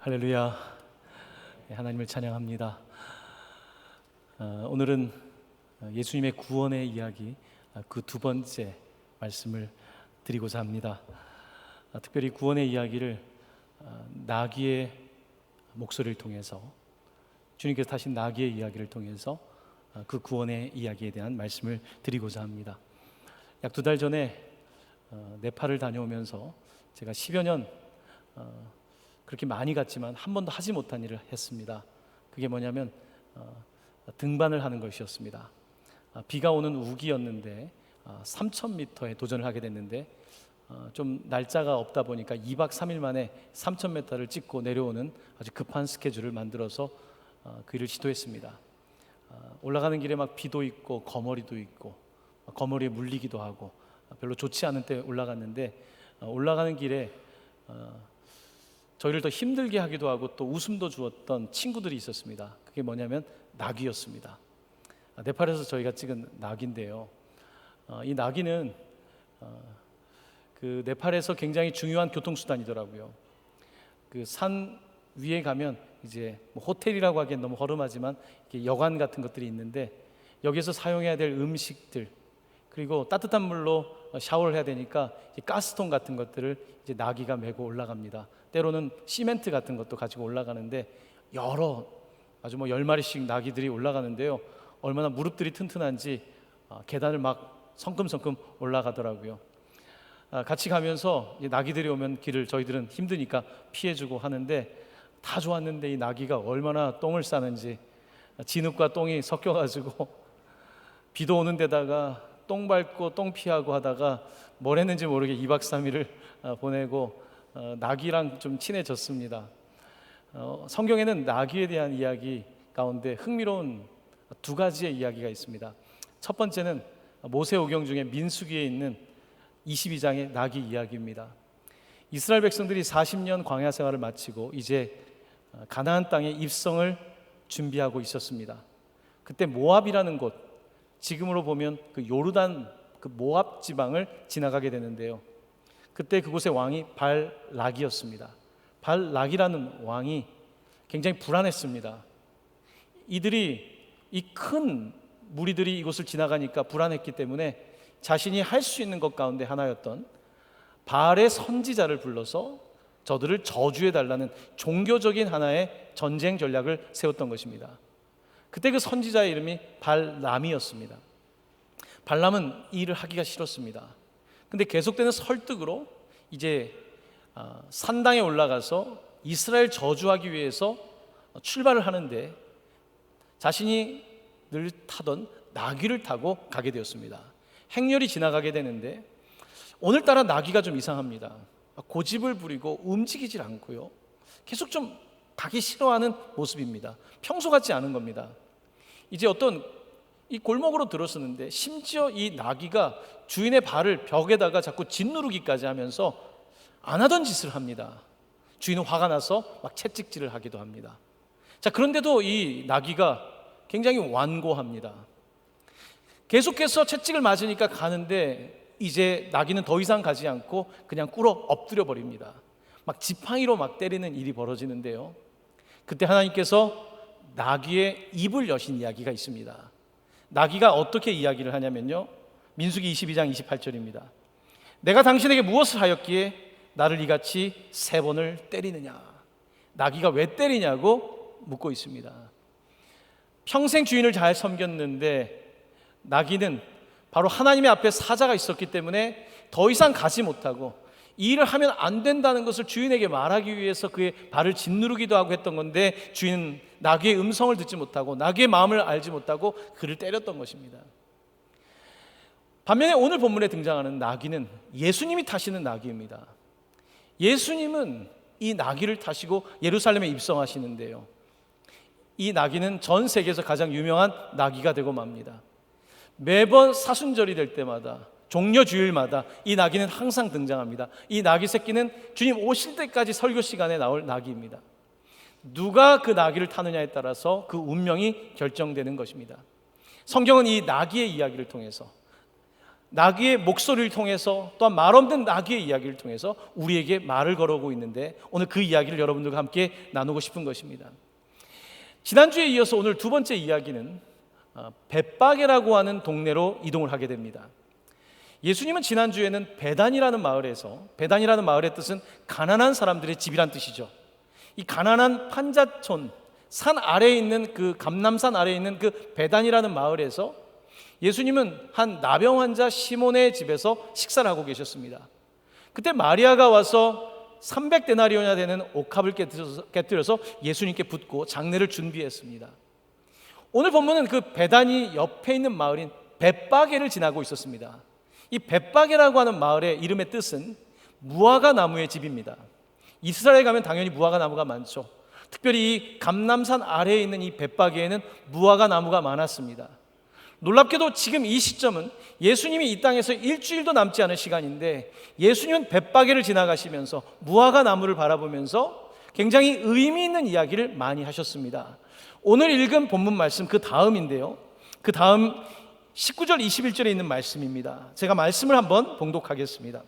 할렐루야. 하나님을 찬양합니다. 오늘은 예수님의 구원의 이야기 그 두 번째 말씀을 드리고자 합니다. 특별히 구원의 이야기를 나귀의 목소리를 통해서, 주님께서 타신 나귀의 이야기를 통해서 그 구원의 이야기에 대한 말씀을 드리고자 합니다. 약 2달 전에 네팔을 다녀오면서 제가 10여 년 그렇게 많이 갔지만 한 번도 하지 못한 일을 했습니다. 그게 뭐냐면 등반을 하는 것이었습니다. 비가 오는 우기였는데 3,000m에 도전을 하게 됐는데 좀 날짜가 없다 보니까 2박 3일 만에 3,000m를 찍고 내려오는 아주 급한 스케줄을 만들어서 그 일을 시도했습니다. 올라가는 길에 막 비도 있고 거머리도 있고 거머리에 물리기도 하고 별로 좋지 않은 때 올라갔는데, 올라가는 길에 저희를 더 힘들게 하기도 하고 또 웃음도 주었던 친구들이 있었습니다. 그게 뭐냐면 나귀였습니다. 네팔에서 저희가 찍은 나귀인데요, 이 나귀는 그 네팔에서 굉장히 중요한 교통수단이더라고요. 그 산 위에 가면 이제 뭐 호텔이라고 하기엔 너무 허름하지만 여관 같은 것들이 있는데, 여기서 사용해야 될 음식들, 그리고 따뜻한 물로 샤워를 해야 되니까 가스통 같은 것들을 이제 나귀가 메고 올라갑니다. 때로는 시멘트 같은 것도 가지고 올라가는데, 여러 아주 10마리씩 나귀들이 올라가는데요, 얼마나 무릎들이 튼튼한지 계단을 막 성큼성큼 올라가더라고요. 같이 가면서 나귀들이 오면 길을 저희들은 힘드니까 피해주고 하는데, 다 좋았는데 이 나귀가 얼마나 똥을 싸는지, 진흙과 똥이 섞여가지고 비도 오는 데다가 똥 밟고 똥 피하고 하다가 뭘 했는지 모르게 2박 3일을 보내고 나귀랑 좀 친해졌습니다. 성경에는 나귀에 대한 이야기 가운데 흥미로운 2가지의 이야기가 있습니다. 첫 번째는 모세오경 중에 민수기에 있는 22장의 나귀 이야기입니다. 이스라엘 백성들이 40년 광야 생활을 마치고 이제 가나안 땅에 입성을 준비하고 있었습니다. 그때 모압이라는 곳, 지금으로 보면 그 요르단 그 모압 지방을 지나가게 되는데요, 그때 그곳의 왕이 발락이었습니다. 발락이라는 왕이 굉장히 불안했습니다. 이들이, 이 큰 무리들이 이곳을 지나가니까 불안했기 때문에 자신이 할 수 있는 것 가운데 하나였던 바알의 선지자를 불러서 저들을 저주해달라는 종교적인 하나의 전쟁 전략을 세웠던 것입니다. 그때 그 선지자의 이름이 발람이었습니다. 발람은 이 일을 하기가 싫었습니다. 근데 계속되는 설득으로 이제 산당에 올라가서 이스라엘 저주하기 위해서 출발을 하는데, 자신이 늘 타던 나귀를 타고 가게 되었습니다. 행렬이 지나가게 되는데, 오늘따라 나귀가 좀 이상합니다. 고집을 부리고 움직이질 않고요, 계속 좀 가기 싫어하는 모습입니다. 평소 같지 않은 겁니다. 이제 어떤 이 골목으로 들어서는데, 심지어 이 나귀가 주인의 발을 벽에다가 자꾸 짓누르기까지 하면서 안 하던 짓을 합니다. 주인은 화가 나서 막 채찍질을 하기도 합니다. 자, 그런데도 이 나귀가 굉장히 완고합니다. 계속해서 채찍을 맞으니까 가는데, 이제 나귀는 더 이상 가지 않고 그냥 꿇어 엎드려 버립니다. 막 지팡이로 막 때리는 일이 벌어지는데요, 그때 하나님께서 나귀의 입을 여신 이야기가 있습니다. 나귀가 어떻게 이야기를 하냐면요, 민수기 22장 28절입니다. 내가 당신에게 무엇을 하였기에 나를 이같이 3번을 때리느냐. 나귀가 왜 때리냐고 묻고 있습니다. 평생 주인을 잘 섬겼는데 나귀는 바로 하나님의 앞에 사자가 있었기 때문에 더 이상 가지 못하고, 이 일을 하면 안 된다는 것을 주인에게 말하기 위해서 그의 발을 짓누르기도 하고 했던 건데, 주인은 나귀의 음성을 듣지 못하고 나귀의 마음을 알지 못하고 그를 때렸던 것입니다. 반면에 오늘 본문에 등장하는 나귀는 예수님이 타시는 나귀입니다. 예수님은 이 나귀를 타시고 예루살렘에 입성하시는데요, 이 나귀는 전 세계에서 가장 유명한 나귀가 되고 맙니다. 매번 사순절이 될 때마다, 종려주일마다 이 나귀는 항상 등장합니다. 이 나귀 새끼는 주님 오실 때까지 설교 시간에 나올 나귀입니다. 누가 그 나귀를 타느냐에 따라서 그 운명이 결정되는 것입니다. 성경은 이 나귀의 이야기를 통해서 나귀의 목소리를 통해서, 또한 말 없는 나귀의 이야기를 통해서 우리에게 말을 걸어오고 있는데, 오늘 그 이야기를 여러분들과 함께 나누고 싶은 것입니다. 지난주에 이어서 오늘 두 번째 이야기는 벳바게라고 하는 동네로 이동을 하게 됩니다. 예수님은 지난주에는 베단이라는 마을에서, 베단이라는 마을의 뜻은 가난한 사람들의 집이란 뜻이죠. 이 가난한 판자촌, 산 아래에 있는 그 감람산 아래에 있는 그 베단이라는 마을에서 예수님은 한 나병 환자 시몬의 집에서 식사를 하고 계셨습니다. 그때 마리아가 와서 300데나리온이나 되는 옥합을 깨뜨려서 예수님께 붓고 장례를 준비했습니다. 오늘 본문은 그 베다니 옆에 있는 마을인 벳바게를 지나고 있었습니다. 이 벳바게라고 하는 마을의 이름의 뜻은 무화과 나무의 집입니다. 이스라엘에 가면 당연히 무화과 나무가 많죠. 특별히 이 감람산 아래에 있는 이 벳바게에는 무화과 나무가 많았습니다. 놀랍게도 지금 이 시점은 예수님이 이 땅에서 일주일도 남지 않은 시간인데, 예수님은 벳바게를 지나가시면서 무화과 나무를 바라보면서 굉장히 의미 있는 이야기를 많이 하셨습니다. 오늘 읽은 본문 말씀 그 다음인데요, 그 다음 19절 21절에 있는 말씀입니다. 제가 말씀을 한번 봉독하겠습니다.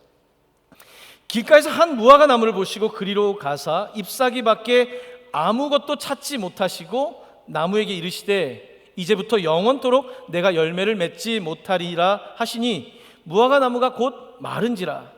길가에서 한 무화과 나무를 보시고 그리로 가사 잎사귀밖에 아무것도 찾지 못하시고 나무에게 이르시되 이제부터 영원토록 내가 열매를 맺지 못하리라 하시니 무화과 나무가 곧 마른지라.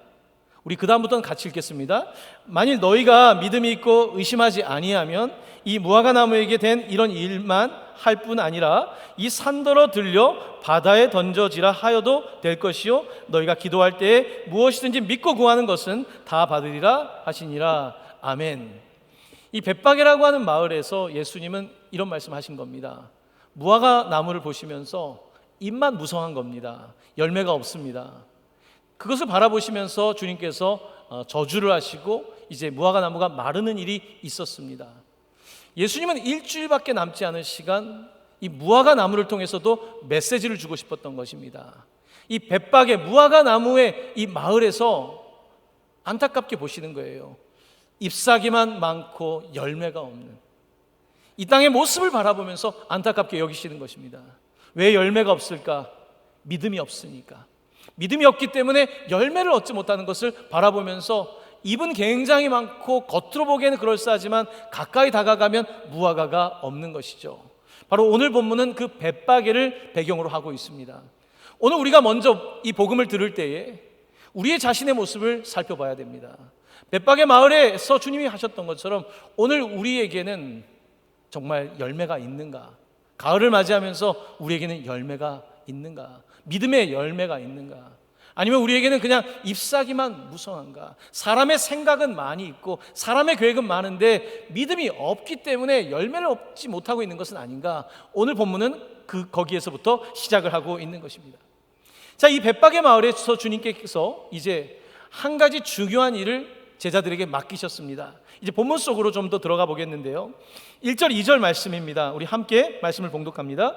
우리 그 다음부터는 같이 읽겠습니다. 만일 너희가 믿음이 있고 의심하지 아니하면 이 무화과 나무에게 된 이런 일만 할 뿐 아니라 이 산더러 들려 바다에 던져지라 하여도 될 것이요 너희가 기도할 때에 무엇이든지 믿고 구하는 것은 다 받으리라 하시니라. 아멘. 이 벳바게라고 하는 마을에서 예수님은 이런 말씀하신 겁니다. 무화과 나무를 보시면서 잎만 무성한 겁니다. 열매가 없습니다. 그것을 바라보시면서 주님께서 저주를 하시고 이제 무화과 나무가 마르는 일이 있었습니다. 예수님은 일주일밖에 남지 않은 시간 이 무화과 나무를 통해서도 메시지를 주고 싶었던 것입니다. 이 벳바게 무화과 나무의 이 마을에서 안타깝게 보시는 거예요. 잎사귀만 많고 열매가 없는 이 땅의 모습을 바라보면서 안타깝게 여기시는 것입니다. 왜 열매가 없을까? 믿음이 없으니까. 믿음이 없기 때문에 열매를 얻지 못하는 것을 바라보면서 잎은 굉장히 많고 겉으로 보기에는 그럴싸하지만 가까이 다가가면 무화과가 없는 것이죠. 바로 오늘 본문은 그 벳바게를 배경으로 하고 있습니다. 오늘 우리가 먼저 이 복음을 들을 때에 우리의 자신의 모습을 살펴봐야 됩니다. 벳바게 마을에서 주님이 하셨던 것처럼 오늘 우리에게는 정말 열매가 있는가? 가을을 맞이하면서 우리에게는 열매가 있는가? 믿음의 열매가 있는가? 아니면 우리에게는 그냥 잎사귀만 무성한가? 사람의 생각은 많이 있고 사람의 계획은 많은데 믿음이 없기 때문에 열매를 얻지 못하고 있는 것은 아닌가? 오늘 본문은 거기에서부터 시작을 하고 있는 것입니다. 자, 이 벳바게 마을에서 주님께서 이제 한 가지 중요한 일을 제자들에게 맡기셨습니다. 이제 본문 속으로 좀 더 들어가 보겠는데요, 1절 2절 말씀입니다. 우리 함께 말씀을 봉독합니다.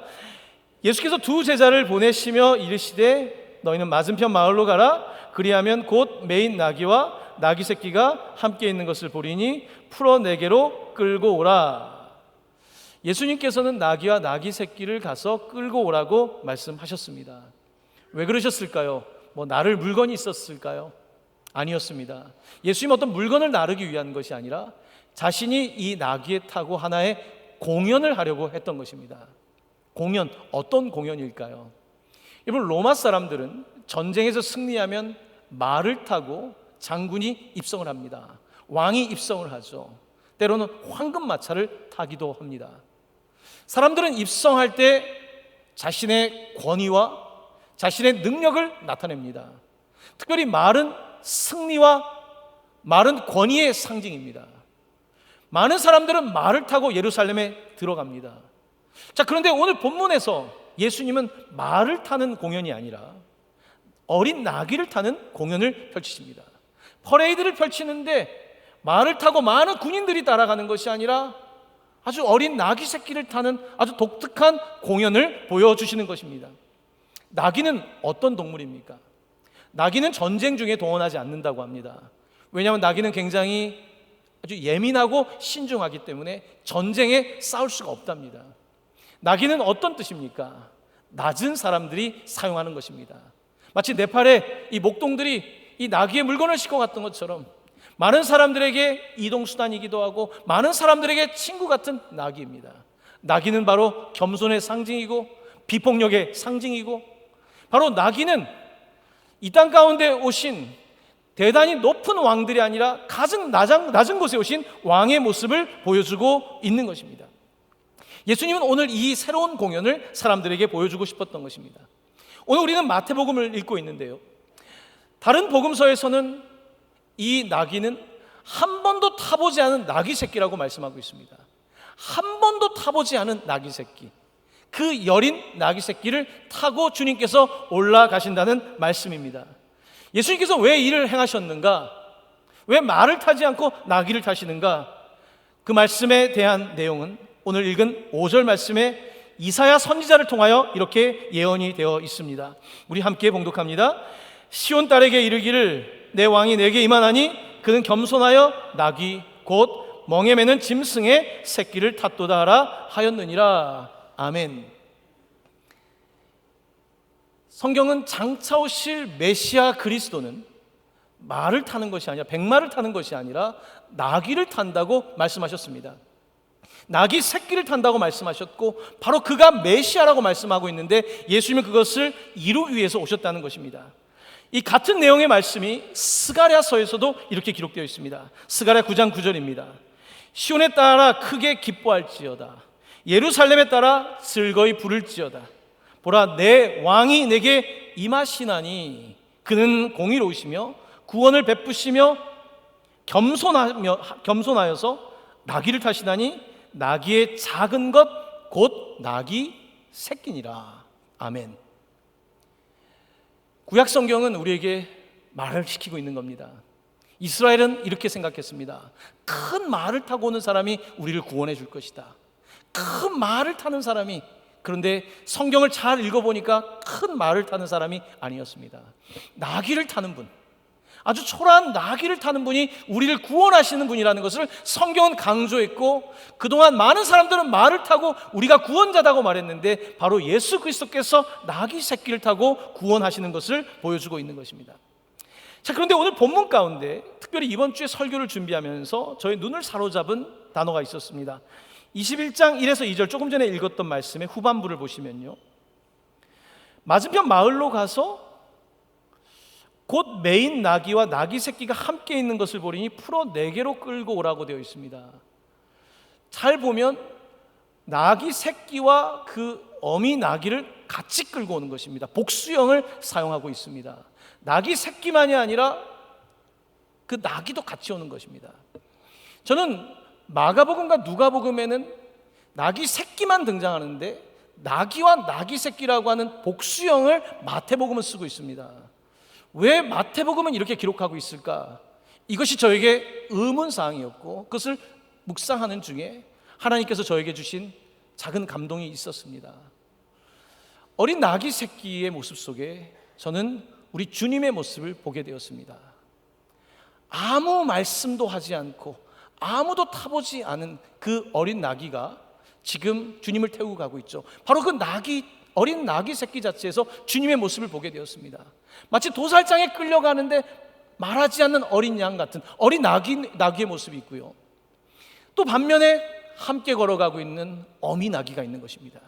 예수께서 두 제자를 보내시며 이르시되 너희는 맞은편 마을로 가라. 그리하면 곧 매인 나귀와 나귀 새끼가 함께 있는 것을 보리니 풀어 내게로 끌고 오라. 예수님께서는 나귀와 나귀 새끼를 가서 끌고 오라고 말씀하셨습니다. 왜 그러셨을까요? 나를 물건이 있었을까요? 아니었습니다. 예수님 어떤 물건을 나르기 위한 것이 아니라 자신이 이 나귀에 타고 하나의 공연을 하려고 했던 것입니다. 공연, 어떤 공연일까요? 여러분, 로마 사람들은 전쟁에서 승리하면 말을 타고 장군이 입성을 합니다. 왕이 입성을 하죠. 때로는 황금마차를 타기도 합니다. 사람들은 입성할 때 자신의 권위와 자신의 능력을 나타냅니다. 특별히 말은 승리와 말은 권위의 상징입니다. 많은 사람들은 말을 타고 예루살렘에 들어갑니다. 자, 그런데 오늘 본문에서 예수님은 말을 타는 공연이 아니라 어린 나귀를 타는 공연을 펼치십니다. 퍼레이드를 펼치는데 말을 타고 많은 군인들이 따라가는 것이 아니라 아주 어린 나귀 새끼를 타는 아주 독특한 공연을 보여주시는 것입니다. 나귀는 어떤 동물입니까? 나귀는 전쟁 중에 동원하지 않는다고 합니다. 왜냐하면 나귀는 굉장히 아주 예민하고 신중하기 때문에 전쟁에 싸울 수가 없답니다. 나귀는 어떤 뜻입니까? 낮은 사람들이 사용하는 것입니다. 마치 네팔에 이 목동들이 이 나귀의 물건을 싣고 갔던 것처럼 많은 사람들에게 이동수단이기도 하고 많은 사람들에게 친구 같은 나귀입니다. 나귀는 바로 겸손의 상징이고 비폭력의 상징이고, 바로 나귀는 이 땅 가운데 오신 대단히 높은 왕들이 아니라 가장 낮은 곳에 오신 왕의 모습을 보여주고 있는 것입니다. 예수님은 오늘 이 새로운 공연을 사람들에게 보여주고 싶었던 것입니다. 오늘 우리는 마태복음을 읽고 있는데요, 다른 복음서에서는 이 나귀는 한 번도 타보지 않은 나귀 새끼라고 말씀하고 있습니다. 한 번도 타보지 않은 나귀 새끼, 그 여린 나귀 새끼를 타고 주님께서 올라가신다는 말씀입니다. 예수님께서 왜 이를 행하셨는가? 왜 말을 타지 않고 나귀를 타시는가? 그 말씀에 대한 내용은 오늘 읽은 5절 말씀에 이사야 선지자를 통하여 이렇게 예언이 되어 있습니다. 우리 함께 봉독합니다. 시온 딸에게 이르기를 내 왕이 내게 임하나니 그는 겸손하여 나귀 곧 멍에 매는 짐승의 새끼를 탔도다 하라 하였느니라. 아멘. 성경은 장차 오실 메시아 그리스도는 말을 타는 것이 아니라, 백마를 타는 것이 아니라 나귀를 탄다고 말씀하셨습니다. 나귀 새끼를 탄다고 말씀하셨고, 바로 그가 메시아라고 말씀하고 있는데 예수님은 그것을 이루기 위해서 오셨다는 것입니다. 이 같은 내용의 말씀이 스가랴서에서도 이렇게 기록되어 있습니다. 스가랴 9장 9절입니다. 시온에 따라 크게 기뻐할지어다, 예루살렘에 따라 즐거이 부를지어다. 보라, 내 왕이 내게 임하시나니 그는 공의로우시며 구원을 베푸시며 겸손하여서 나귀를 타시나니 나귀의 작은 것 곧 나귀 새끼니라. 아멘. 구약 성경은 우리에게 말을 시키고 있는 겁니다. 이스라엘은 이렇게 생각했습니다. 큰 말을 타고 오는 사람이 우리를 구원해 줄 것이다. 큰 말을 타는 사람이, 그런데 성경을 잘 읽어보니까 큰 말을 타는 사람이 아니었습니다. 나귀를 타는 분, 아주 초라한 나귀를 타는 분이 우리를 구원하시는 분이라는 것을 성경은 강조했고, 그동안 많은 사람들은 말을 타고 우리가 구원자다고 말했는데 바로 예수 그리스도께서 나귀 새끼를 타고 구원하시는 것을 보여주고 있는 것입니다. 자, 그런데 오늘 본문 가운데 특별히 이번 주에 설교를 준비하면서 저의 눈을 사로잡은 단어가 있었습니다. 21장 1에서 2절, 조금 전에 읽었던 말씀의 후반부를 보시면요, 맞은편 마을로 가서 곧 메인 나귀와 나귀 새끼가 함께 있는 것을 보리니 풀어 4개로 끌고 오라고 되어 있습니다. 잘 보면 나귀 새끼와 그 어미 나귀를 같이 끌고 오는 것입니다. 복수형을 사용하고 있습니다. 나귀 새끼만이 아니라 그 나귀도 같이 오는 것입니다. 저는 마가복음과 누가복음에는 나귀 새끼만 등장하는데 나귀와 나귀 새끼라고 하는 복수형을 마태복음은 쓰고 있습니다. 왜 마태복음은 이렇게 기록하고 있을까? 이것이 저에게 의문사항이었고, 그것을 묵상하는 중에 하나님께서 저에게 주신 작은 감동이 있었습니다. 어린 나귀 새끼의 모습 속에 저는 우리 주님의 모습을 보게 되었습니다. 아무 말씀도 하지 않고 아무도 타보지 않은 그 어린 나귀가 지금 주님을 태우고 가고 있죠. 바로 그 어린 나귀 새끼 자체에서 주님의 모습을 보게 되었습니다. 마치 도살장에 끌려가는데 말하지 않는 어린 양 같은 어린 나귀의 모습이 있고요, 또 반면에 함께 걸어가고 있는 어미 나귀가 있는 것입니다.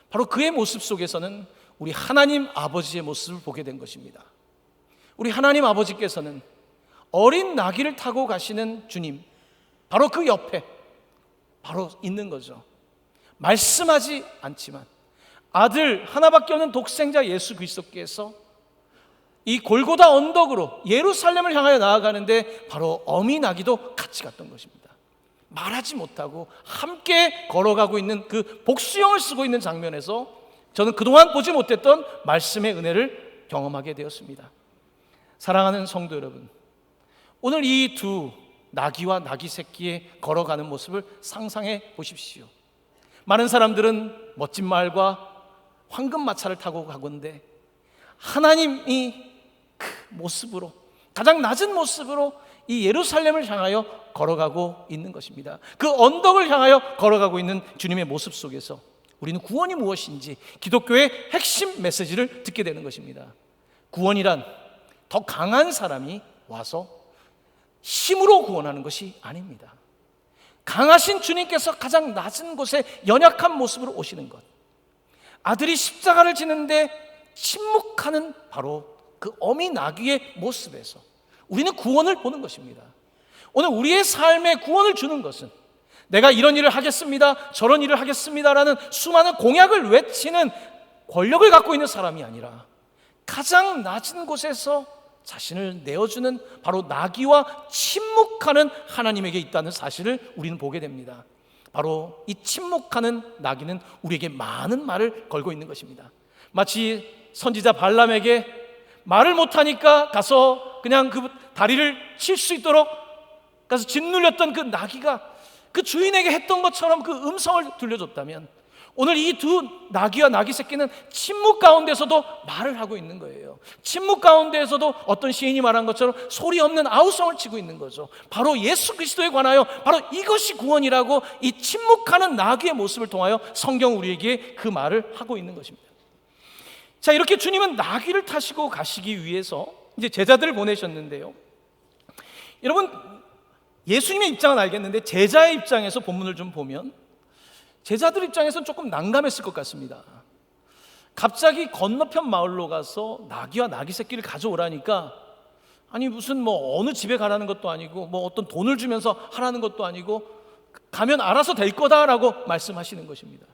바로 그의 모습 속에서는 우리 하나님 아버지의 모습을 보게 된 것입니다. 우리 하나님 아버지께서는 어린 나귀를 타고 가시는 주님, 바로 그 옆에 바로 있는 거죠. 말씀하지 않지만 아들 하나밖에 없는 독생자 예수 그리스도께서 이 골고다 언덕으로 예루살렘을 향하여 나아가는데 바로 어미 나귀도 같이 갔던 것입니다. 말하지 못하고 함께 걸어가고 있는 그 복수형을 쓰고 있는 장면에서 저는 그동안 보지 못했던 말씀의 은혜를 경험하게 되었습니다. 사랑하는 성도 여러분, 오늘 이 두 나귀와 나귀 새끼의 걸어가는 모습을 상상해 보십시오. 많은 사람들은 멋진 말과 황금마차를 타고 가건대 하나님이 그 모습으로, 가장 낮은 모습으로 이 예루살렘을 향하여 걸어가고 있는 것입니다. 그 언덕을 향하여 걸어가고 있는 주님의 모습 속에서 우리는 구원이 무엇인지 기독교의 핵심 메시지를 듣게 되는 것입니다. 구원이란 더 강한 사람이 와서 힘으로 구원하는 것이 아닙니다. 강하신 주님께서 가장 낮은 곳에 연약한 모습으로 오시는 것, 아들이 십자가를 지는데 침묵하는 바로 그 어미 나귀의 모습에서 우리는 구원을 보는 것입니다. 오늘 우리의 삶에 구원을 주는 것은 내가 이런 일을 하겠습니다, 저런 일을 하겠습니다라는 수많은 공약을 외치는 권력을 갖고 있는 사람이 아니라 가장 낮은 곳에서 자신을 내어주는 바로 나귀와 침묵하는 하나님에게 있다는 사실을 우리는 보게 됩니다. 바로 이 침묵하는 나귀는 우리에게 많은 말을 걸고 있는 것입니다. 마치 선지자 발람에게 말을 못하니까 가서 그냥 그 다리를 칠 수 있도록 가서 짓눌렸던 그 나귀가 그 주인에게 했던 것처럼 그 음성을 들려줬다면, 오늘 이 두 나귀와 나귀 새끼는 침묵 가운데서도 말을 하고 있는 거예요. 침묵 가운데에서도 어떤 시인이 말한 것처럼 소리 없는 아우성을 치고 있는 거죠. 바로 예수 그리스도에 관하여 바로 이것이 구원이라고 이 침묵하는 나귀의 모습을 통하여 성경 우리에게 그 말을 하고 있는 것입니다. 자, 이렇게 주님은 나귀를 타시고 가시기 위해서 이제 제자들을 보내셨는데요. 여러분, 예수님의 입장은 알겠는데 제자의 입장에서 본문을 좀 보면 제자들 입장에서는 조금 난감했을 것 같습니다. 갑자기 건너편 마을로 가서 나귀와 나귀 새끼를 가져오라니까, 아니 무슨 뭐 어느 집에 가라는 것도 아니고 뭐 어떤 돈을 주면서 하라는 것도 아니고 가면 알아서 될 거다라고 말씀하시는 것입니다.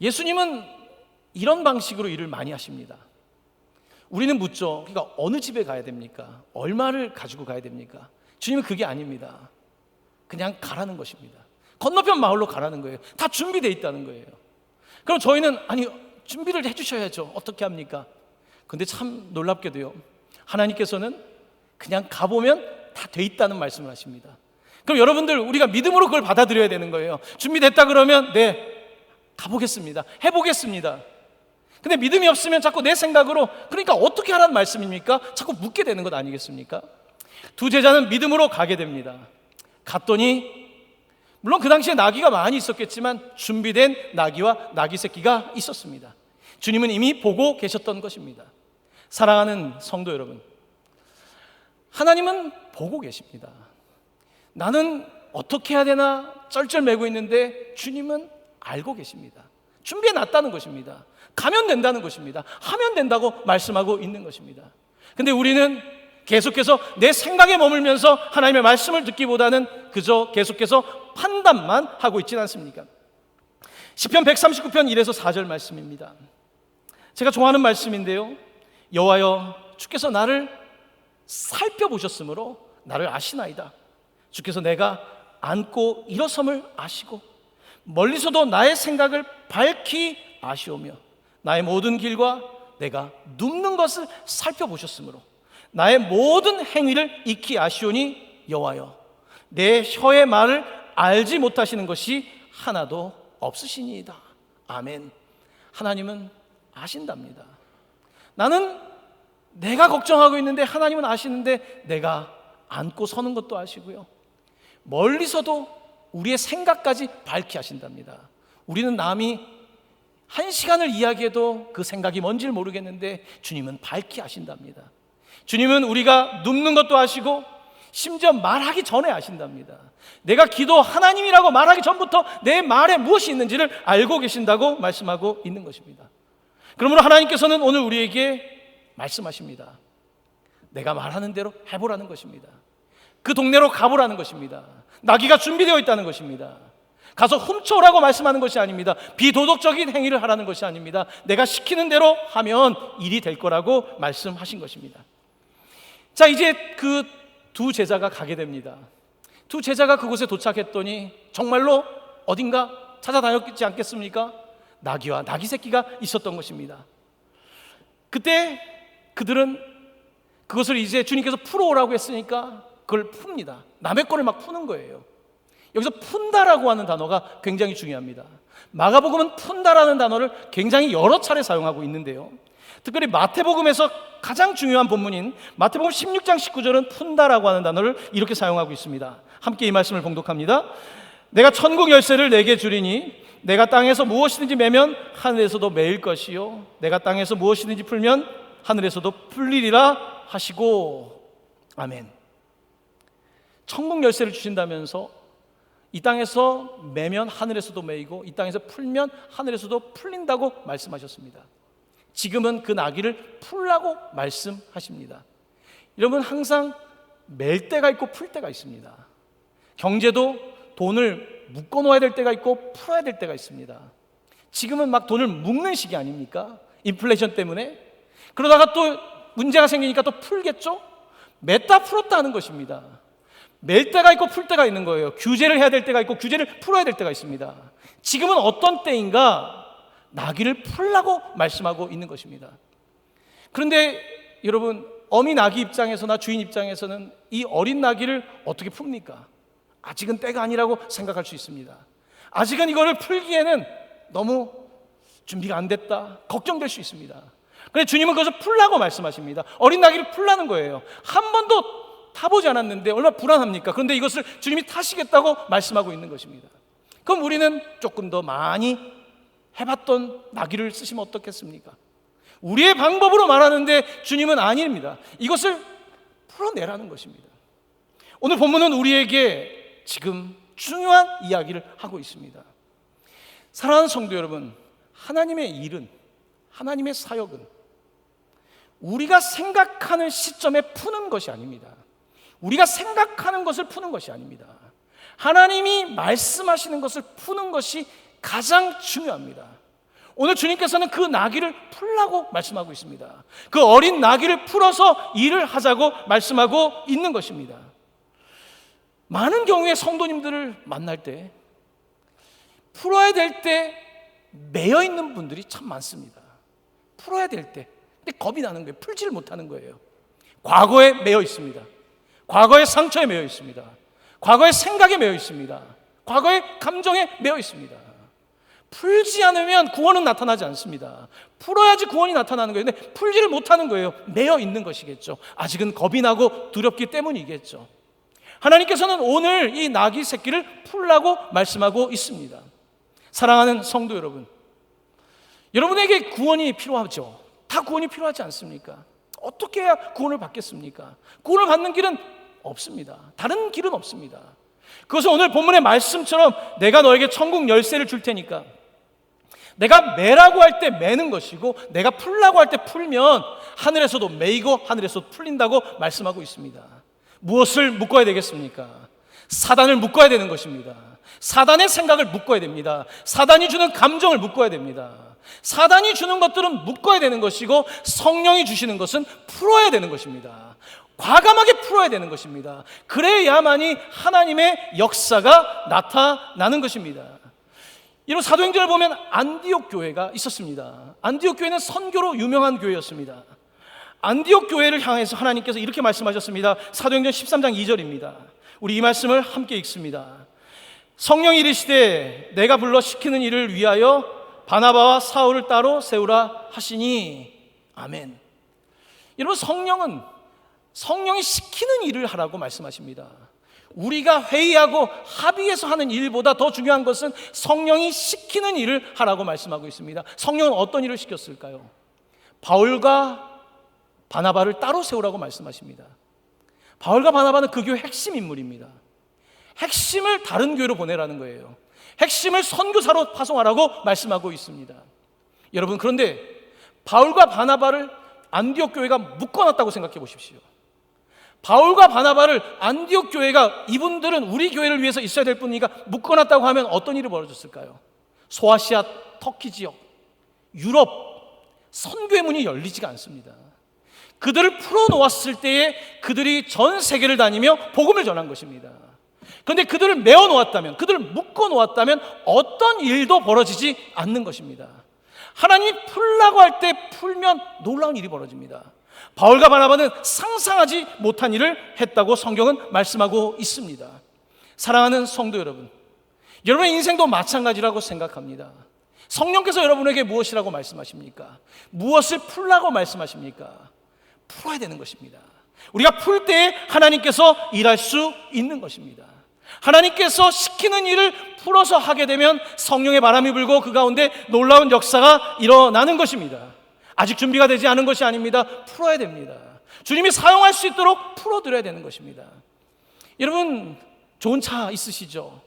예수님은 이런 방식으로 일을 많이 하십니다. 우리는 묻죠. 그러니까 어느 집에 가야 됩니까? 얼마를 가지고 가야 됩니까? 주님은 그게 아닙니다. 그냥 가라는 것입니다. 건너편 마을로 가라는 거예요. 다 준비되어 있다는 거예요. 그럼 저희는 아니 준비를 해주셔야죠. 어떻게 합니까? 근데 참 놀랍게도요, 하나님께서는 그냥 가보면 다 돼 있다는 말씀을 하십니다. 그럼 여러분들, 우리가 믿음으로 그걸 받아들여야 되는 거예요. 준비됐다 그러면 네, 가보겠습니다, 해보겠습니다. 근데 믿음이 없으면 자꾸 내 생각으로, 그러니까 어떻게 하라는 말씀입니까? 자꾸 묻게 되는 것 아니겠습니까? 두 제자는 믿음으로 가게 됩니다. 갔더니 물론 그 당시에 나귀가 많이 있었겠지만 준비된 나귀와 나귀 새끼가 있었습니다. 주님은 이미 보고 계셨던 것입니다. 사랑하는 성도 여러분, 하나님은 보고 계십니다. 나는 어떻게 해야 되나 쩔쩔매고 있는데 주님은 알고 계십니다. 준비해 놨다는 것입니다. 가면 된다는 것입니다. 하면 된다고 말씀하고 있는 것입니다. 근데 우리는 계속해서 내 생각에 머물면서 하나님의 말씀을 듣기보다는 그저 계속해서 판단만 하고 있지는 않습니까? 시편 139편 1에서 4절 말씀입니다. 제가 좋아하는 말씀인데요, 여호와여 주께서 나를 살펴보셨으므로 나를 아시나이다. 주께서 내가 앉고 일어섬을 아시고 멀리서도 나의 생각을 밝히 아시오며 나의 모든 길과 내가 눕는 것을 살펴보셨으므로 나의 모든 행위를 익히 아시오니 여호와여 내 혀의 말을 알지 못하시는 것이 하나도 없으시니이다. 아멘. 하나님은 아신답니다. 나는 내가 걱정하고 있는데 하나님은 아시는데 내가 앉고 서는 것도 아시고요, 멀리서도 우리의 생각까지 밝히 하신답니다. 우리는 남이 1시간을 이야기해도 그 생각이 뭔지를 모르겠는데 주님은 밝히 아신답니다. 주님은 우리가 눕는 것도 아시고 심지어 말하기 전에 아신답니다. 내가 기도 하나님이라고 말하기 전부터 내 말에 무엇이 있는지를 알고 계신다고 말씀하고 있는 것입니다. 그러므로 하나님께서는 오늘 우리에게 말씀하십니다. 내가 말하는 대로 해보라는 것입니다. 그 동네로 가보라는 것입니다. 나귀가 준비되어 있다는 것입니다. 가서 훔쳐오라고 말씀하는 것이 아닙니다. 비도덕적인 행위를 하라는 것이 아닙니다. 내가 시키는 대로 하면 일이 될 거라고 말씀하신 것입니다. 자, 이제 그 두 제자가 가게 됩니다. 두 제자가 그곳에 도착했더니 정말로 어딘가 찾아다녔지 않겠습니까? 나귀와 나귀 새끼가 있었던 것입니다. 그때 그들은 그것을 이제 주님께서 풀어오라고 했으니까 그걸 풉니다. 남의 거를 막 푸는 거예요. 여기서 푼다라고 하는 단어가 굉장히 중요합니다. 마가복음은 푼다라는 단어를 굉장히 여러 차례 사용하고 있는데요, 특별히 마태복음에서 가장 중요한 본문인 마태복음 16장 19절은 푼다라고 하는 단어를 이렇게 사용하고 있습니다. 함께 이 말씀을 봉독합니다. 내가 천국 열쇠를 내게 주리니 내가 땅에서 무엇이든지 매면 하늘에서도 매일 것이요 내가 땅에서 무엇이든지 풀면 하늘에서도 풀리리라 하시고. 아멘. 천국 열쇠를 주신다면서 이 땅에서 매면 하늘에서도 매이고 이 땅에서 풀면 하늘에서도 풀린다고 말씀하셨습니다. 지금은 그 나귀를 풀라고 말씀하십니다. 여러분, 항상 맬 때가 있고 풀 때가 있습니다. 경제도 돈을 묶어 놓아야 될 때가 있고 풀어야 될 때가 있습니다. 지금은 막 돈을 묶는 시기 아닙니까? 인플레이션 때문에. 그러다가 또 문제가 생기니까 또 풀겠죠? 맸다 풀었다 하는 것입니다. 맬 때가 있고 풀 때가 있는 거예요. 규제를 해야 될 때가 있고 규제를 풀어야 될 때가 있습니다. 지금은 어떤 때인가? 나귀를 풀라고 말씀하고 있는 것입니다. 그런데 여러분, 어미 나귀 입장에서나 주인 입장에서는 이 어린 나귀를 어떻게 풉니까? 아직은 때가 아니라고 생각할 수 있습니다. 아직은 이거를 풀기에는 너무 준비가 안 됐다, 걱정될 수 있습니다. 그런데 주님은 그것을 풀라고 말씀하십니다. 어린 나귀를 풀라는 거예요. 한 번도 타보지 않았는데 얼마나 불안합니까? 그런데 이것을 주님이 타시겠다고 말씀하고 있는 것입니다. 그럼 우리는 조금 더 많이 해봤던 나귀를 쓰시면 어떻겠습니까? 우리의 방법으로 말하는데 주님은 아닙니다. 이것을 풀어내라는 것입니다. 오늘 본문은 우리에게 지금 중요한 이야기를 하고 있습니다. 사랑하는 성도 여러분, 하나님의 일은, 하나님의 사역은 우리가 생각하는 시점에 푸는 것이 아닙니다. 우리가 생각하는 것을 푸는 것이 아닙니다. 하나님이 말씀하시는 것을 푸는 것이 가장 중요합니다. 오늘 주님께서는 그 나귀를 풀라고 말씀하고 있습니다. 그 어린 나귀를 풀어서 일을 하자고 말씀하고 있는 것입니다. 많은 경우에 성도님들을 만날 때 풀어야 될 때 매여 있는 분들이 참 많습니다. 풀어야 될 때, 근데 겁이 나는 거예요. 풀지를 못하는 거예요. 과거에 매여 있습니다. 과거의 상처에 매여 있습니다. 과거의 생각에 매여 있습니다. 과거의 감정에 매여 있습니다. 풀지 않으면 구원은 나타나지 않습니다. 풀어야지 구원이 나타나는 거예요. 근데 풀지를 못하는 거예요. 매여 있는 것이겠죠. 아직은 겁이 나고 두렵기 때문이겠죠. 하나님께서는 오늘 이 나귀 새끼를 풀라고 말씀하고 있습니다. 사랑하는 성도 여러분, 여러분에게 구원이 필요하죠. 다 구원이 필요하지 않습니까? 어떻게 해야 구원을 받겠습니까? 구원을 받는 길은 없습니다. 다른 길은 없습니다. 그것은 오늘 본문의 말씀처럼 내가 너에게 천국 열쇠를 줄 테니까, 내가 매라고 할 때 매는 것이고 내가 풀라고 할 때 풀면 하늘에서도 매이고 하늘에서도 풀린다고 말씀하고 있습니다. 무엇을 묶어야 되겠습니까? 사단을 묶어야 되는 것입니다. 사단의 생각을 묶어야 됩니다. 사단이 주는 감정을 묶어야 됩니다. 사단이 주는 것들은 묶어야 되는 것이고 성령이 주시는 것은 풀어야 되는 것입니다. 과감하게 풀어야 되는 것입니다. 그래야만이 하나님의 역사가 나타나는 것입니다. 이런 사도행전을 보면 안디옥 교회가 있었습니다. 안디옥 교회는 선교로 유명한 교회였습니다. 안디옥 교회를 향해서 하나님께서 이렇게 말씀하셨습니다. 사도행전 13장 2절입니다. 우리 이 말씀을 함께 읽습니다. 성령이 이르시되 내가 불러 시키는 일을 위하여 바나바와 사울을 따로 세우라 하시니. 아멘. 여러분, 성령이 시키는 일을 하라고 말씀하십니다. 우리가 회의하고 합의해서 하는 일보다 더 중요한 것은 성령이 시키는 일을 하라고 말씀하고 있습니다. 성령은 어떤 일을 시켰을까요? 바울과 바나바를 따로 세우라고 말씀하십니다. 바울과 바나바는 그 교회 핵심 인물입니다. 핵심을 다른 교회로 보내라는 거예요. 핵심을 선교사로 파송하라고 말씀하고 있습니다. 여러분, 그런데 바울과 바나바를 안디옥 교회가 묶어놨다고 생각해 보십시오. 바울과 바나바를 안디옥 교회가, 이분들은 우리 교회를 위해서 있어야 될 분이니까 묶어놨다고 하면 어떤 일이 벌어졌을까요? 소아시아, 터키 지역, 유럽 선교의 문이 열리지가 않습니다. 그들을 풀어놓았을 때에 그들이 전 세계를 다니며 복음을 전한 것입니다. 그런데 그들을 메어놓았다면, 그들을 묶어놓았다면 어떤 일도 벌어지지 않는 것입니다. 하나님이 풀라고 할 때 풀면 놀라운 일이 벌어집니다. 바울과 바나바는 상상하지 못한 일을 했다고 성경은 말씀하고 있습니다. 사랑하는 성도 여러분, 여러분의 인생도 마찬가지라고 생각합니다. 성령께서 여러분에게 무엇이라고 말씀하십니까? 무엇을 풀라고 말씀하십니까? 풀어야 되는 것입니다. 우리가 풀 때에 하나님께서 일할 수 있는 것입니다. 하나님께서 시키는 일을 풀어서 하게 되면 성령의 바람이 불고 그 가운데 놀라운 역사가 일어나는 것입니다. 아직 준비가 되지 않은 것이 아닙니다. 풀어야 됩니다. 주님이 사용할 수 있도록 풀어드려야 되는 것입니다. 여러분, 좋은 차 있으시죠?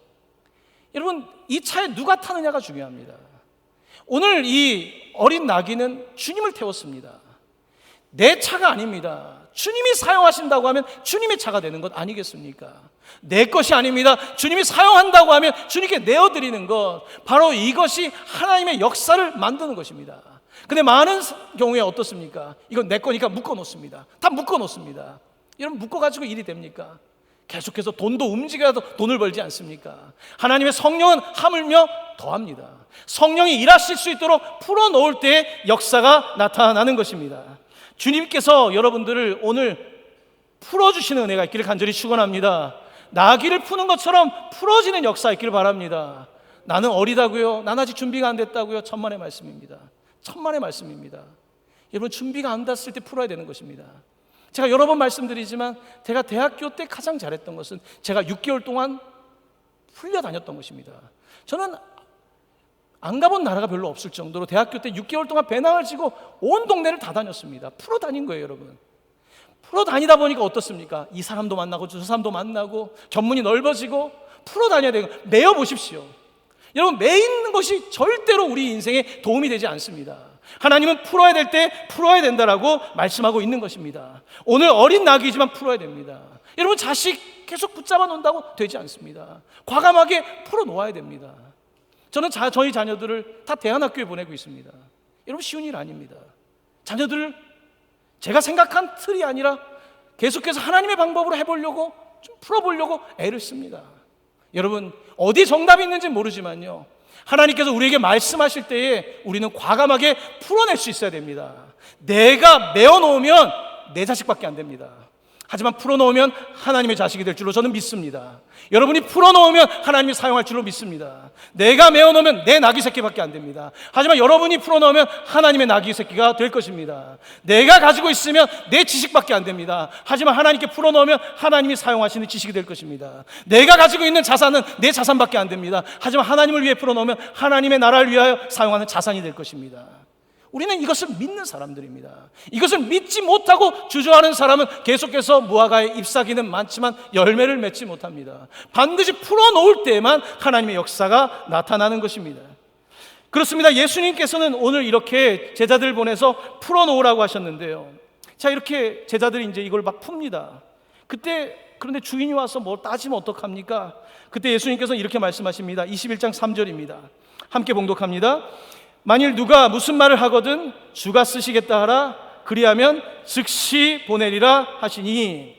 여러분, 이 차에 누가 타느냐가 중요합니다. 오늘 이 어린 나귀는 주님을 태웠습니다. 내 차가 아닙니다. 주님이 사용하신다고 하면 주님의 차가 되는 것 아니겠습니까? 내 것이 아닙니다. 주님이 사용한다고 하면 주님께 내어드리는 것, 바로 이것이 하나님의 역사를 만드는 것입니다. 근데 많은 경우에 어떻습니까? 이건 내 거니까 묶어놓습니다. 다 묶어놓습니다. 여러분, 묶어가지고 일이 됩니까? 계속해서 돈도 움직여도 돈을 벌지 않습니까? 하나님의 성령은 하물며 더합니다. 성령이 일하실 수 있도록 풀어놓을 때 역사가 나타나는 것입니다. 주님께서 여러분들을 오늘 풀어주시는 은혜가 있기를 간절히 축원합니다. 나귀를 푸는 것처럼 풀어지는 역사 있기를 바랍니다. 나는 어리다고요? 난 아직 준비가 안 됐다고요? 천만의 말씀입니다. 천만의 말씀입니다. 여러분, 준비가 안 됐을 때 풀어야 되는 것입니다. 제가 여러 번 말씀드리지만 제가 대학교 때 가장 잘했던 것은 제가 6개월 동안 풀려 다녔던 것입니다. 저는 안 가본 나라가 별로 없을 정도로 대학교 때 6개월 동안 배낭을 지고 온 동네를 다 다녔습니다. 풀어 다닌 거예요, 여러분. 풀어 다니다 보니까 어떻습니까? 이 사람도 만나고 저 사람도 만나고 견문이 넓어지고 풀어 다녀야 되고, 매어 보십시오. 여러분, 매이는 것이 절대로 우리 인생에 도움이 되지 않습니다. 하나님은 풀어야 될 때 풀어야 된다라고 말씀하고 있는 것입니다. 오늘 어린 나귀지만 풀어야 됩니다. 여러분, 자식 계속 붙잡아 놓는다고 되지 않습니다. 과감하게 풀어 놓아야 됩니다. 저는 저희 자녀들을 다 대안학교에 보내고 있습니다. 여러분, 쉬운 일 아닙니다. 자녀들을 제가 생각한 틀이 아니라 계속해서 하나님의 방법으로 해보려고, 좀 풀어보려고 애를 씁니다. 여러분, 어디 정답이 있는지 모르지만요, 하나님께서 우리에게 말씀하실 때에 우리는 과감하게 풀어낼 수 있어야 됩니다. 내가 메어놓으면 내 자식밖에 안 됩니다. 하지만 풀어놓으면 하나님의 자식이 될 줄로 저는 믿습니다. 여러분이 풀어놓으면 하나님이 사용할 줄로 믿습니다. 내가 메어놓으면 내 나귀 새끼밖에 안 됩니다. 하지만 여러분이 풀어놓으면 하나님의 나귀 새끼가 될 것입니다. 내가 가지고 있으면 내 지식밖에 안 됩니다. 하지만 하나님께 풀어놓으면 하나님이 사용하시는 지식이 될 것입니다. 내가 가지고 있는 자산은 내 자산밖에 안 됩니다. 하지만 하나님을 위해 풀어놓으면 하나님의 나라를 위하여 사용하는 자산이 될 것입니다. 우리는 이것을 믿는 사람들입니다. 이것을 믿지 못하고 주저하는 사람은 계속해서 무화과의 잎사귀는 많지만 열매를 맺지 못합니다. 반드시 풀어놓을 때에만 하나님의 역사가 나타나는 것입니다. 그렇습니다. 예수님께서는 오늘 이렇게 제자들을 보내서 풀어놓으라고 하셨는데요, 자, 이렇게 제자들이 이제 이걸 막 풉니다. 그런데 주인이 와서 뭘 따지면 어떡합니까? 그때 예수님께서는 이렇게 말씀하십니다. 21장 3절입니다. 함께 봉독합니다. 만일 누가 무슨 말을 하거든 주가 쓰시겠다 하라. 그리하면 즉시 보내리라 하시니.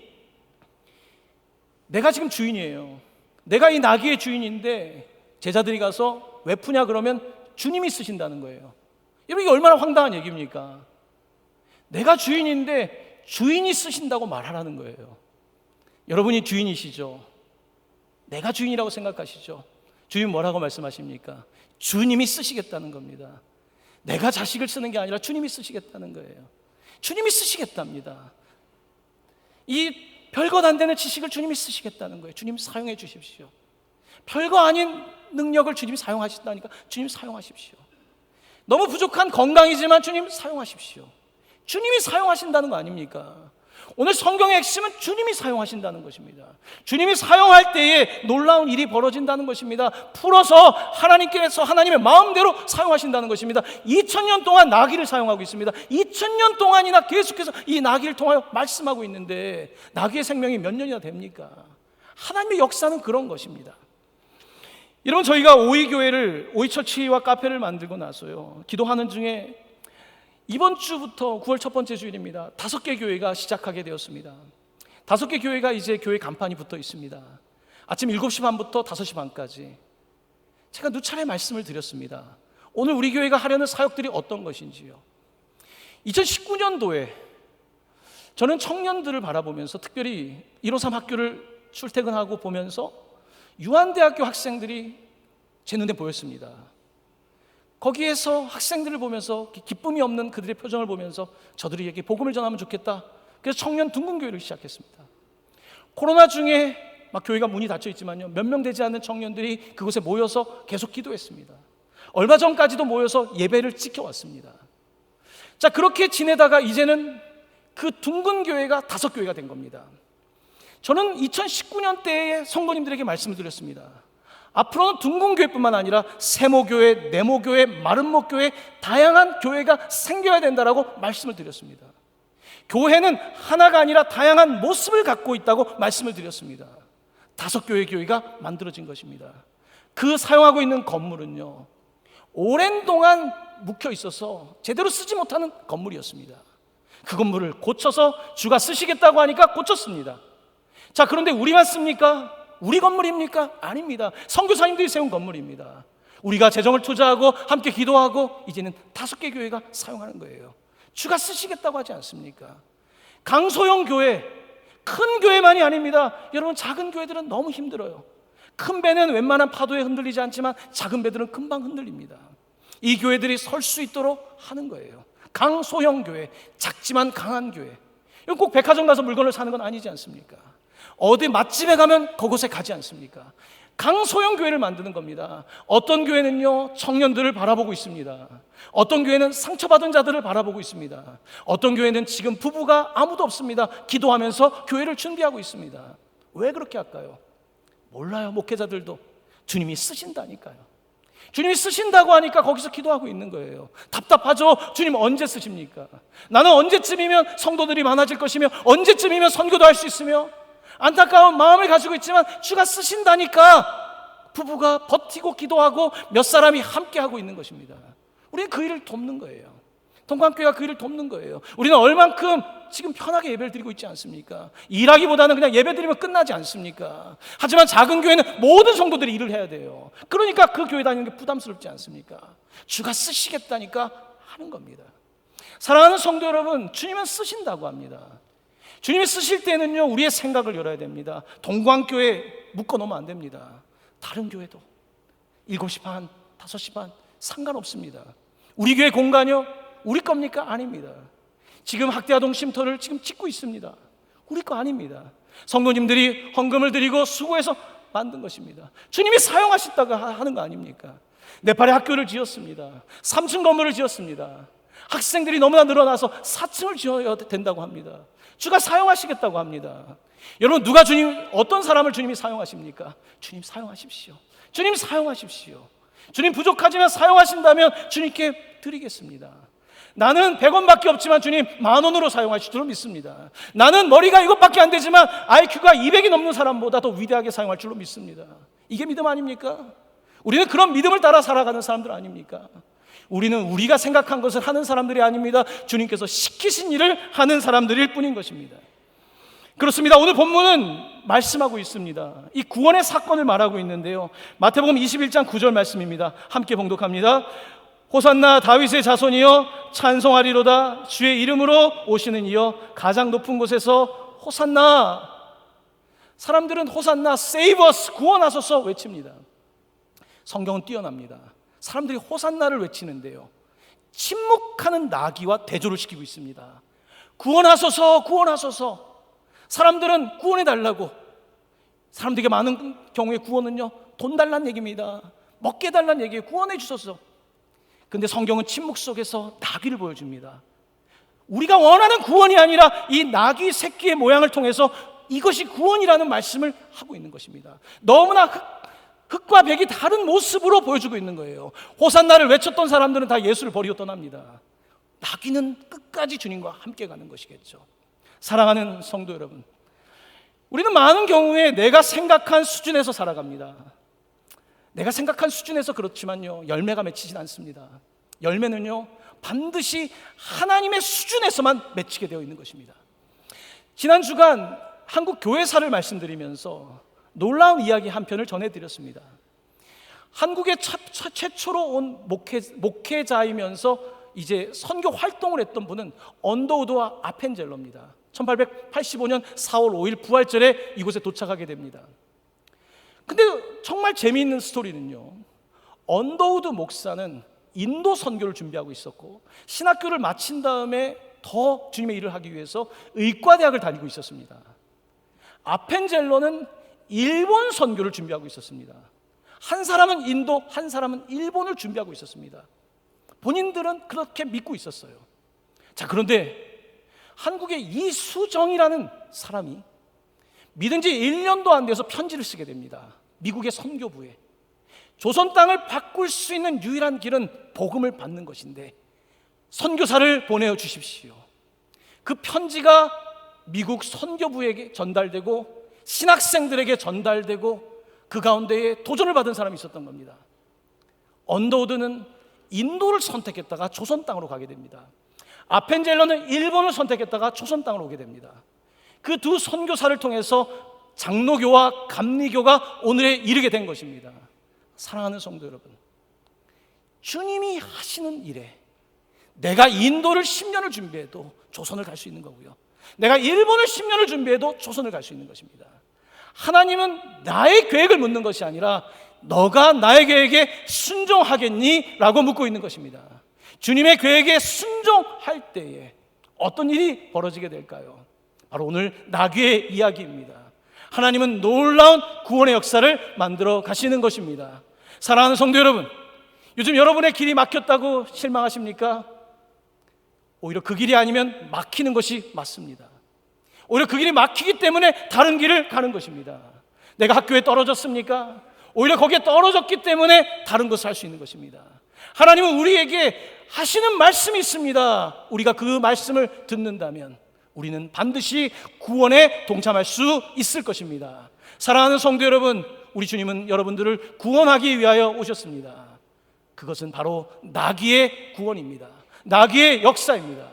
내가 지금 주인이에요. 내가 이 나귀의 주인인데 제자들이 가서 왜 푸냐 그러면 주님이 쓰신다는 거예요. 여러분, 이게 얼마나 황당한 얘기입니까? 내가 주인인데 주인이 쓰신다고 말하라는 거예요. 여러분이 주인이시죠? 내가 주인이라고 생각하시죠? 주인 뭐라고 말씀하십니까? 주님이 쓰시겠다는 겁니다. 내가 자식을 쓰는 게 아니라 주님이 쓰시겠다는 거예요. 주님이 쓰시겠답니다. 이 별것 안 되는 지식을 주님이 쓰시겠다는 거예요. 주님 사용해 주십시오. 별거 아닌 능력을 주님이 사용하신다니까 주님 사용하십시오. 너무 부족한 건강이지만 주님 사용하십시오. 주님이 사용하신다는 거 아닙니까? 오늘 성경의 핵심은 주님이 사용하신다는 것입니다. 주님이 사용할 때에 놀라운 일이 벌어진다는 것입니다. 풀어서 하나님께서 하나님의 마음대로 사용하신다는 것입니다. 2000년 동안 나귀를 사용하고 있습니다. 2000년 동안이나 계속해서 이 나귀를 통하여 말씀하고 있는데 나귀의 생명이 몇 년이나 됩니까? 하나님의 역사는 그런 것입니다. 여러분, 저희가 오이교회를, 오이처치와 카페를 만들고 나서요, 기도하는 중에 이번 주부터 9월 첫 번째 주일입니다. 5개 교회가 시작하게 되었습니다. 5개 교회가 이제 교회 간판이 붙어 있습니다. 아침 7시 반부터 5시 반까지 제가 누차례 말씀을 드렸습니다. 오늘 우리 교회가 하려는 사역들이 어떤 것인지요. 2019년도에 저는 청년들을 바라보면서, 특별히 153 학교를 출퇴근하고 보면서 유한대학교 학생들이 제 눈에 보였습니다. 거기에서 학생들을 보면서 기쁨이 없는 그들의 표정을 보면서 저들에게 복음을 전하면 좋겠다. 그래서 청년 둥근교회를 시작했습니다. 코로나 중에 막 교회가 문이 닫혀 있지만요, 몇 명 되지 않는 청년들이 그곳에 모여서 계속 기도했습니다. 얼마 전까지도 모여서 예배를 지켜왔습니다. 자, 그렇게 지내다가 이제는 그 둥근 교회가 5교회가 된 겁니다. 저는 2019년대에 성도님들에게 말씀을 드렸습니다. 앞으로는 둥근 교회뿐만 아니라 세모교회, 네모교회, 마름모교회, 다양한 교회가 생겨야 된다라고 말씀을 드렸습니다. 교회는 하나가 아니라 다양한 모습을 갖고 있다고 말씀을 드렸습니다. 5교회 교회가 만들어진 것입니다. 그 사용하고 있는 건물은요, 오랜 동안 묵혀 있어서 제대로 쓰지 못하는 건물이었습니다. 그 건물을 고쳐서 주가 쓰시겠다고 하니까 고쳤습니다. 자, 그런데 우리만 씁니까? 우리 건물입니까? 아닙니다. 선교사님들이 세운 건물입니다. 우리가 재정을 투자하고 함께 기도하고 이제는 5개 교회가 사용하는 거예요. 주가 쓰시겠다고 하지 않습니까? 강소형 교회, 큰 교회만이 아닙니다. 여러분, 작은 교회들은 너무 힘들어요. 큰 배는 웬만한 파도에 흔들리지 않지만 작은 배들은 금방 흔들립니다. 이 교회들이 설 수 있도록 하는 거예요. 강소형 교회, 작지만 강한 교회. 이건 꼭 백화점 가서 물건을 사는 건 아니지 않습니까? 어디 맛집에 가면 그곳에 가지 않습니까? 강소형 교회를 만드는 겁니다. 어떤 교회는요, 청년들을 바라보고 있습니다. 어떤 교회는 상처받은 자들을 바라보고 있습니다. 어떤 교회는 지금 부부가 아무도 없습니다. 기도하면서 교회를 준비하고 있습니다. 왜 그렇게 할까요? 몰라요. 목회자들도 주님이 쓰신다니까요. 주님이 쓰신다고 하니까 거기서 기도하고 있는 거예요. 답답하죠? 주님 언제 쓰십니까? 나는 언제쯤이면 성도들이 많아질 것이며, 언제쯤이면 선교도 할 수 있으며, 안타까운 마음을 가지고 있지만 주가 쓰신다니까 부부가 버티고 기도하고 몇 사람이 함께 하고 있는 것입니다. 우리는 그 일을 돕는 거예요. 동광교회가 그 일을 돕는 거예요. 우리는 얼만큼 지금 편하게 예배를 드리고 있지 않습니까? 일하기보다는 그냥 예배 드리면 끝나지 않습니까? 하지만 작은 교회는 모든 성도들이 일을 해야 돼요. 그러니까 그 교회 다니는 게 부담스럽지 않습니까? 주가 쓰시겠다니까 하는 겁니다. 사랑하는 성도 여러분, 주님은 쓰신다고 합니다. 주님이 쓰실 때는요, 우리의 생각을 열어야 됩니다. 동광교회 묶어놓으면 안 됩니다. 다른 교회도 7시 반, 5시 반 상관없습니다. 우리 교회 공간이요? 우리 겁니까? 아닙니다. 지금 학대아동 쉼터를 지금 짓고 있습니다. 우리 거 아닙니다. 성도님들이 헌금을 드리고 수고해서 만든 것입니다. 주님이 사용하셨다고 하는 거 아닙니까? 네팔에 학교를 지었습니다. 3층 건물을 지었습니다. 학생들이 너무나 늘어나서 4층을 지어야 된다고 합니다. 주가 사용하시겠다고 합니다. 여러분, 어떤 사람을 주님이 사용하십니까? 주님 사용하십시오. 주님 사용하십시오. 주님 부족하지만 사용하신다면 주님께 드리겠습니다. 나는 100원밖에 없지만 주님 10,000원으로 사용하실 줄로 믿습니다. 나는 머리가 이것밖에 안 되지만 IQ가 200이 넘는 사람보다 더 위대하게 사용할 줄로 믿습니다. 이게 믿음 아닙니까? 우리는 그런 믿음을 따라 살아가는 사람들 아닙니까? 우리는 우리가 생각한 것을 하는 사람들이 아닙니다. 주님께서 시키신 일을 하는 사람들일 뿐인 것입니다. 그렇습니다. 오늘 본문은 말씀하고 있습니다. 이 구원의 사건을 말하고 있는데요, 마태복음 21장 9절 말씀입니다. 함께 봉독합니다. 호산나 다윗의 자손이여 찬송하리로다. 주의 이름으로 오시는 이여 가장 높은 곳에서 호산나. 사람들은 호산나, save us, 구원하소서 외칩니다. 성경은 뛰어납니다. 사람들이 호산나를 외치는데요, 침묵하는 나귀와 대조를 시키고 있습니다. 구원하소서, 구원하소서. 사람들은 구원해달라고. 사람들에게 많은 경우에 구원은요, 돈 달란 얘기입니다. 먹게 달란 얘기예요. 구원해 주소서. 근데 성경은 침묵 속에서 나귀를 보여줍니다. 우리가 원하는 구원이 아니라 이 나귀 새끼의 모양을 통해서 이것이 구원이라는 말씀을 하고 있는 것입니다. 너무나 흑과 백이 다른 모습으로 보여주고 있는 거예요. 호산나를 외쳤던 사람들은 다 예수를 버리고 떠납니다. 나귀는 끝까지 주님과 함께 가는 것이겠죠. 사랑하는 성도 여러분, 우리는 많은 경우에 내가 생각한 수준에서 살아갑니다. 내가 생각한 수준에서 그렇지만요, 열매가 맺히진 않습니다. 열매는요, 반드시 하나님의 수준에서만 맺히게 되어 있는 것입니다. 지난 주간 한국 교회사를 말씀드리면서 놀라운 이야기 한 편을 전해드렸습니다. 한국에 최초로 온 목회자이면서 이제 선교 활동을 했던 분은 언더우드와 아펜젤러입니다. 1885년 4월 5일 부활절에 이곳에 도착하게 됩니다. 근데 정말 재미있는 스토리는요, 언더우드 목사는 인도 선교를 준비하고 있었고 신학교를 마친 다음에 더 주님의 일을 하기 위해서 의과대학을 다니고 있었습니다. 아펜젤러는 일본 선교를 준비하고 있었습니다. 한 사람은 인도, 한 사람은 일본을 준비하고 있었습니다. 본인들은 그렇게 믿고 있었어요. 자, 그런데 한국의 이수정이라는 사람이 믿은 지 1년도 안 돼서 편지를 쓰게 됩니다. 미국의 선교부에. 조선 땅을 바꿀 수 있는 유일한 길은 복음을 받는 것인데 선교사를 보내주십시오. 그 편지가 미국 선교부에게 전달되고 신학생들에게 전달되고 그 가운데에 도전을 받은 사람이 있었던 겁니다. 언더우드는 인도를 선택했다가 조선 땅으로 가게 됩니다. 아펜젤러는 일본을 선택했다가 조선 땅으로 오게 됩니다. 그 두 선교사를 통해서 장로교와 감리교가 오늘에 이르게 된 것입니다. 사랑하는 성도 여러분, 주님이 하시는 일에 내가 인도를 10년을 준비해도 조선을 갈 수 있는 거고요, 내가 일본을 10년을 준비해도 조선을 갈 수 있는 것입니다. 하나님은 나의 계획을 묻는 것이 아니라 너가 나의 계획에 순종하겠니? 라고 묻고 있는 것입니다. 주님의 계획에 순종할 때에 어떤 일이 벌어지게 될까요? 바로 오늘 나귀의 이야기입니다. 하나님은 놀라운 구원의 역사를 만들어 가시는 것입니다. 사랑하는 성도 여러분, 요즘 여러분의 길이 막혔다고 실망하십니까? 오히려 그 길이 아니면 막히는 것이 맞습니다. 오히려 그 길이 막히기 때문에 다른 길을 가는 것입니다. 내가 학교에 떨어졌습니까? 오히려 거기에 떨어졌기 때문에 다른 것을 할 수 있는 것입니다. 하나님은 우리에게 하시는 말씀이 있습니다. 우리가 그 말씀을 듣는다면 우리는 반드시 구원에 동참할 수 있을 것입니다. 사랑하는 성도 여러분, 우리 주님은 여러분들을 구원하기 위하여 오셨습니다. 그것은 바로 나귀의 구원입니다. 나귀의 역사입니다.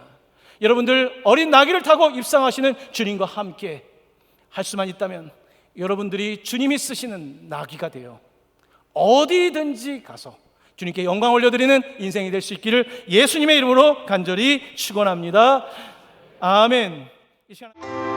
여러분들 어린 나귀를 타고 입상하시는 주님과 함께 할 수만 있다면 여러분들이 주님이 쓰시는 나귀가 되어 어디든지 가서 주님께 영광 올려드리는 인생이 될 수 있기를 예수님의 이름으로 간절히 축원합니다. 아멘. 이 시간